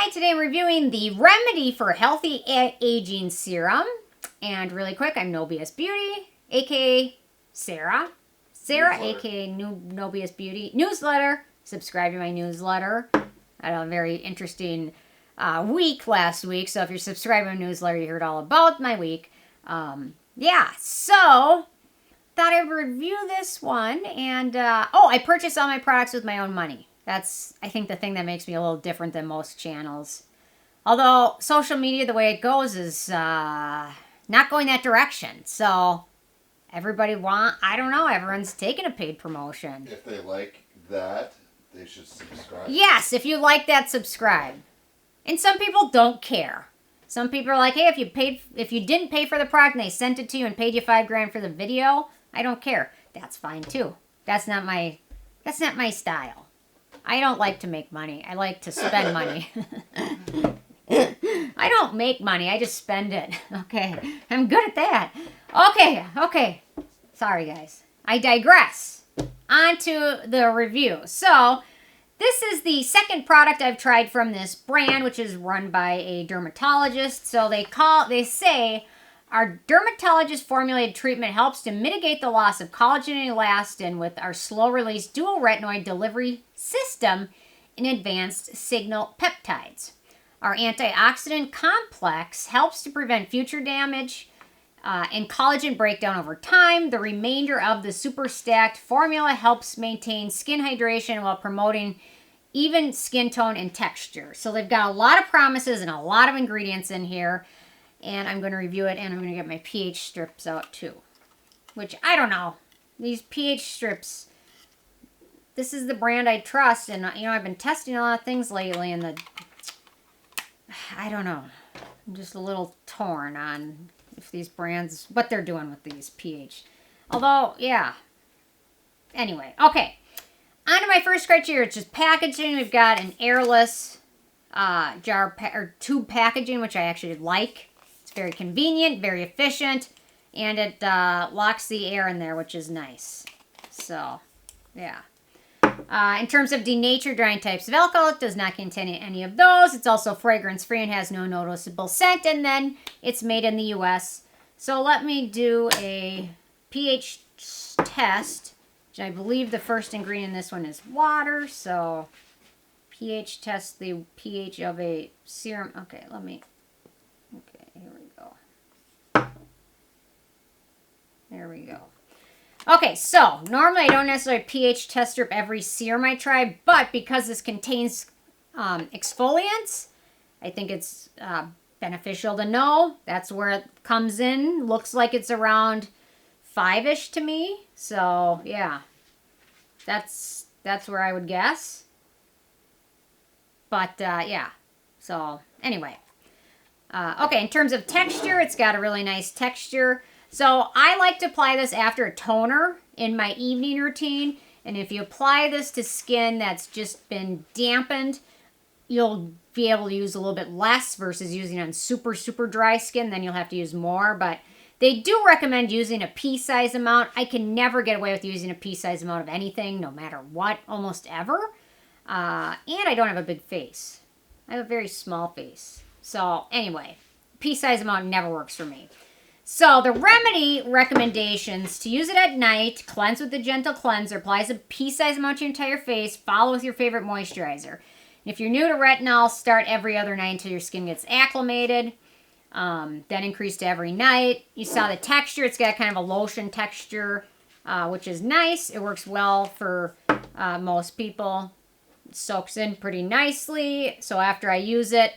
Hi, today I'm reviewing the Remedy for Healthy Aging Serum. And really quick, I'm Nobius Beauty, aka Sarah. Aka Nobius Beauty. Newsletter. Subscribe to my newsletter. I had a very interesting week last week. So if you're subscribing to my newsletter, you heard all about my week. Yeah, so thought I'd review this one. And, I purchased all my products with my own money. That's, I think, the thing that makes me a little different than most channels. Although, social media, the way it goes, is not going that direction. So, everyone's taking a paid promotion. If they like that, they should subscribe. Yes, if you like that, subscribe. And some people don't care. Some people are like, hey, if you didn't pay for the product and they sent it to you and paid you $5,000 for the video, I don't care. That's fine too. That's not my style. I don't like to make money. I like to spend money. I don't make money. I just spend it. Okay. I'm good at that. Okay. Sorry, guys. I digress. On to the review. So, this is the second product I've tried from this brand, which is run by a dermatologist. So, they say, our dermatologist formulated treatment helps to mitigate the loss of collagen and elastin with our slow-release dual retinoid delivery system in advanced signal peptides. Our antioxidant complex helps to prevent future damage and collagen breakdown over time. The remainder of the super stacked formula helps maintain skin hydration while promoting even skin tone and texture. So they've got a lot of promises and a lot of ingredients in here. And I'm going to review it, and I'm going to get my pH strips out too. Which, I don't know. These pH strips, this is the brand I trust. And, I've been testing a lot of things lately, and I don't know. I'm just a little torn on if these brands, what they're doing with these pH. Although, yeah. Anyway, okay. On to my first criteria. It's just packaging. We've got an airless tube packaging, which I actually like. It's very convenient, very efficient, and it locks the air in there, which is nice. So, yeah. In terms of denatured drying types of alcohol, it does not contain any of those. It's also fragrance-free and has no noticeable scent, and then it's made in the U.S. So let me do a pH test, which I believe the first ingredient in this one is water. So pH test the pH of a serum. Okay, here we go. There we go. Okay, so normally I don't necessarily pH test strip every serum I try, but because this contains exfoliants, I think it's beneficial to know. That's where it comes in. Looks like it's around 5-ish to me. So, yeah. That's where I would guess. But, yeah. So, anyway. Okay, in terms of texture, it's got a really nice texture. So I like to apply this after a toner in my evening routine. And if you apply this to skin that's just been dampened, you'll be able to use a little bit less versus using on super, super dry skin. Then you'll have to use more. But they do recommend using a pea-size amount. I can never get away with using a pea-size amount of anything, no matter what, almost ever. And I don't have a big face. I have a very small face. So, anyway, pea-size amount never works for me. So, the Remedy recommendations: to use it at night, cleanse with a gentle cleanser, applies a pea-size amount to your entire face, follow with your favorite moisturizer. And if you're new to retinol, start every other night until your skin gets acclimated. Then increase to every night. You saw the texture. It's got kind of a lotion texture, which is nice. It works well for most people. It soaks in pretty nicely. So, after I use it,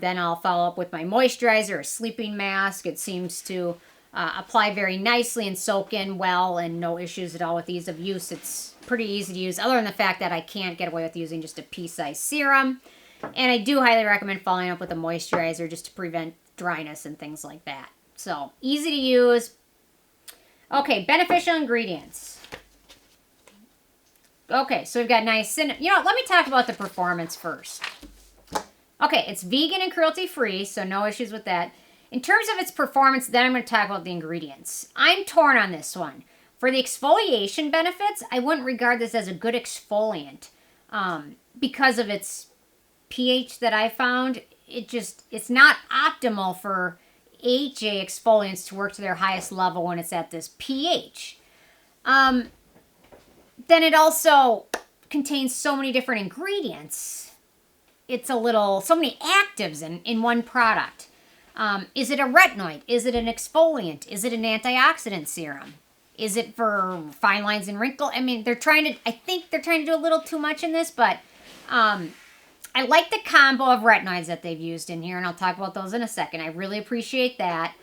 then I'll follow up with my moisturizer, a sleeping mask. It seems to apply very nicely and soak in well, and no issues at all with ease of use. It's pretty easy to use, other than the fact that I can't get away with using just a pea-size serum. And I do highly recommend following up with a moisturizer just to prevent dryness and things like that. So, easy to use. Okay, beneficial ingredients. Okay, so we've got niacinamide. Let me talk about the performance first. Okay, it's vegan and cruelty-free, so no issues with that. In terms of its performance, then I'm going to talk about the ingredients. I'm torn on this one. For the exfoliation benefits, I wouldn't regard this as a good exfoliant because of its pH that I found, it's not optimal for AHA exfoliants to work to their highest level when it's at this pH. Then it also contains so many different ingredients. It's so many actives in one product. Is it a retinoid? Is it an exfoliant? Is it an antioxidant serum? Is it for fine lines and wrinkles? I mean, I think they're trying to do a little too much in this, but I like the combo of retinoids that they've used in here, and I'll talk about those in a second. I really appreciate that.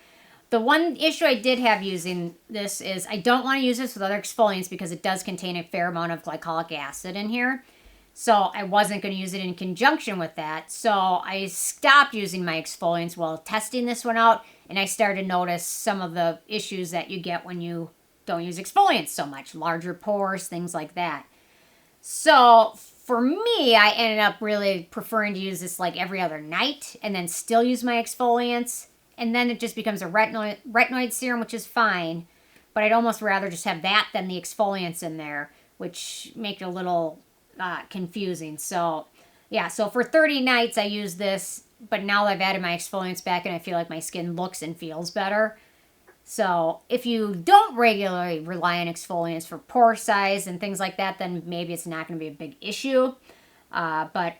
The one issue I did have using this is I don't want to use this with other exfoliants because it does contain a fair amount of glycolic acid in here. So I wasn't going to use it in conjunction with that. So I stopped using my exfoliants while testing this one out, and I started to notice some of the issues that you get when you don't use exfoliants so much. Larger pores, things like that. So for me, I ended up really preferring to use this like every other night and then still use my exfoliants. And then it just becomes a retinoid serum, which is fine. But I'd almost rather just have that than the exfoliants in there, which make it a little confusing. So yeah, so for 30 nights I use this, but now I've added my exfoliants back and I feel like my skin looks and feels better. So if you don't regularly rely on exfoliants for pore size and things like that, then maybe it's not going to be a big issue. But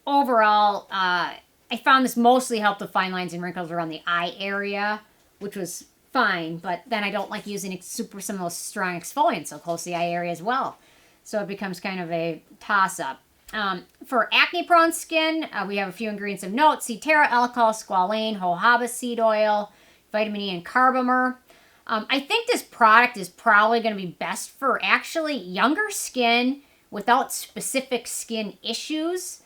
overall, I found this mostly helped with fine lines and wrinkles around the eye area, which was fine. But then I don't like using some of those strong exfoliants so close to the eye area as well. So it becomes kind of a toss-up. For acne-prone skin, we have a few ingredients of note: Cetearyl, alcohol, squalane, jojoba seed oil, vitamin E, and carbomer. I think this product is probably going to be best for actually younger skin without specific skin issues.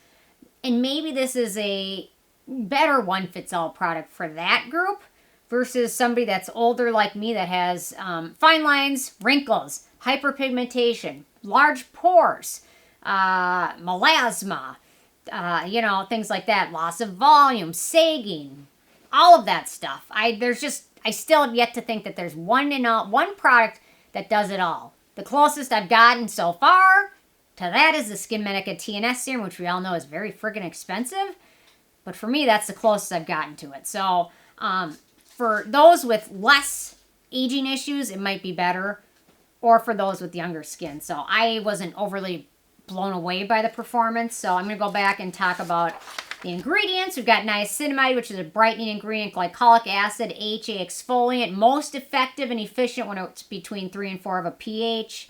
And maybe this is a better one-fits-all product for that group versus somebody that's older like me that has fine lines, wrinkles, hyperpigmentation, large pores, melasma, things like that, loss of volume, sagging, all of that stuff. I still have yet to think that there's one product that does it all. The closest I've gotten so far to that is the SkinMedica TNS serum, which we all know is very freaking expensive. But for me, that's the closest I've gotten to it. So for those with less aging issues, it might be better. Or for those with younger skin. So I wasn't overly blown away by the performance. So I'm going to go back and talk about the ingredients. We've got niacinamide, which is a brightening ingredient, glycolic acid, AHA exfoliant, most effective and efficient when it's between 3 and 4 of a pH.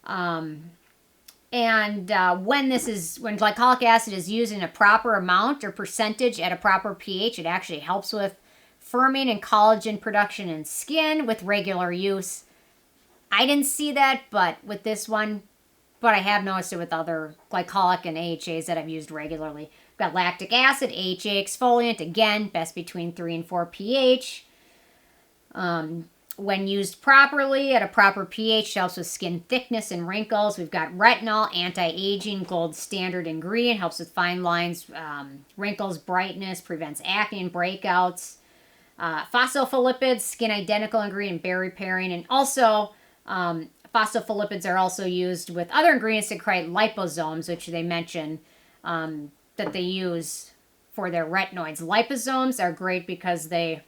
When glycolic acid is used in a proper amount or percentage at a proper pH, it actually helps with firming and collagen production in skin with regular use. I didn't see that, but with this one, but I have noticed it with other glycolic and AHAs that I've used regularly. We've got lactic acid, AHA exfoliant, again, best between 3 and 4 pH. When used properly at a proper pH, it helps with skin thickness and wrinkles. We've got retinol, anti-aging, gold standard ingredient, helps with fine lines, wrinkles, brightness, prevents acne and breakouts. Phospholipids, skin identical ingredient, berry pairing, and also phospholipids are also used with other ingredients to create liposomes, which they mention that they use for their retinoids. Liposomes are great because they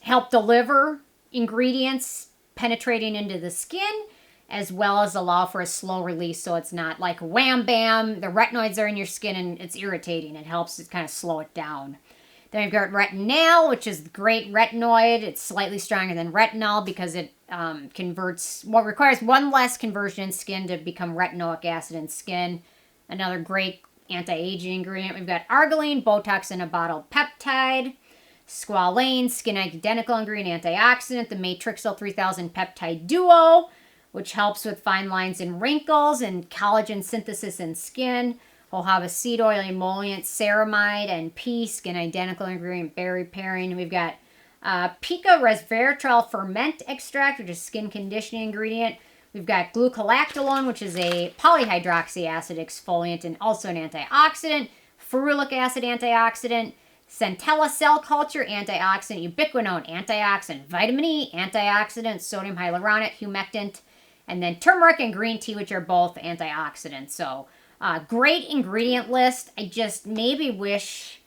help deliver ingredients penetrating into the skin, as well as allow for a slow release, so it's not like wham bam, the retinoids are in your skin and it's irritating. It helps to kind of slow it down. Then we've got Retinal, which is great retinoid. It's slightly stronger than retinol because it requires one less conversion in skin to become retinoic acid in skin. Another great anti-aging ingredient. We've got arginine, Botox in a bottle peptide. Squalane, skin identical ingredient, antioxidant. The Matrixyl 3000 peptide duo, which helps with fine lines and wrinkles and collagen synthesis in skin. Jojoba seed oil, emollient, ceramide, and P, skin identical ingredient, berry pairing. We've got Pichia Resveratrol ferment extract, which is skin conditioning ingredient. We've got glucolactolone, which is a polyhydroxy acid exfoliant and also an antioxidant. Ferulic acid antioxidant. Centella cell culture antioxidant. Ubiquinone antioxidant. Vitamin E antioxidant. Sodium hyaluronate humectant. And then turmeric and green tea, which are both antioxidants. So Great ingredient list. I just maybe wish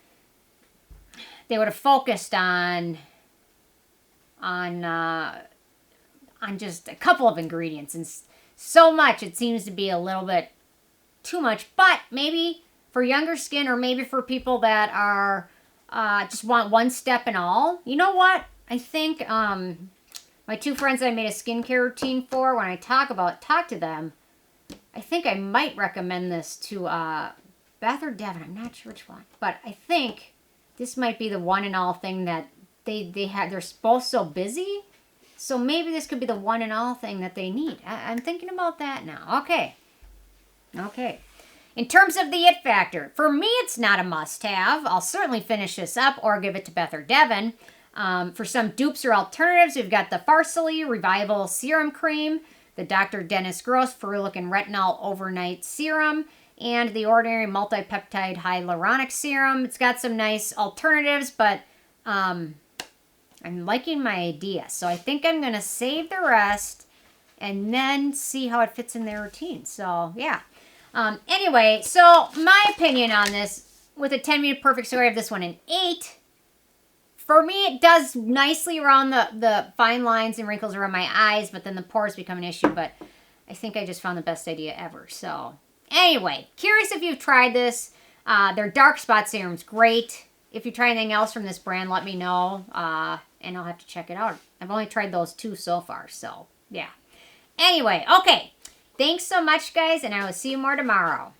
they would have focused on just a couple of ingredients, and so much it seems to be a little bit too much. But maybe for younger skin, or maybe for people that are just want one step in all. You know what? I think my two friends I made a skincare routine for, when I talk to them, I think I might recommend this to Beth or Devin. I'm not sure which one, but I think this might be the one and all thing that they're both so busy. So maybe this could be the one and all thing that they need. I'm thinking about that now. Okay. In terms of the it factor, for me, it's not a must-have. I'll certainly finish this up or give it to Beth or Devin. For some dupes or alternatives, we've got the Pharsalie Revival Serum Cream, the Dr. Dennis Gross Ferulic and Retinol Overnight Serum, and the Ordinary Multipeptide Hyaluronic Serum. It's got some nice alternatives, but I'm liking my idea. So I think I'm going to save the rest and then see how it fits in their routine. So, yeah. Anyway, so my opinion on this, with a 10-minute perfect story of this one, an 8. For me, it does nicely around the fine lines and wrinkles around my eyes, but then the pores become an issue. But I think I just found the best idea ever. So, anyway, curious if you've tried this. Their dark spot serum's great. If you try anything else from this brand, let me know, and I'll have to check it out. I've only tried those 2 so far, so yeah. Anyway, okay. Thanks so much, guys, and I will see you more tomorrow.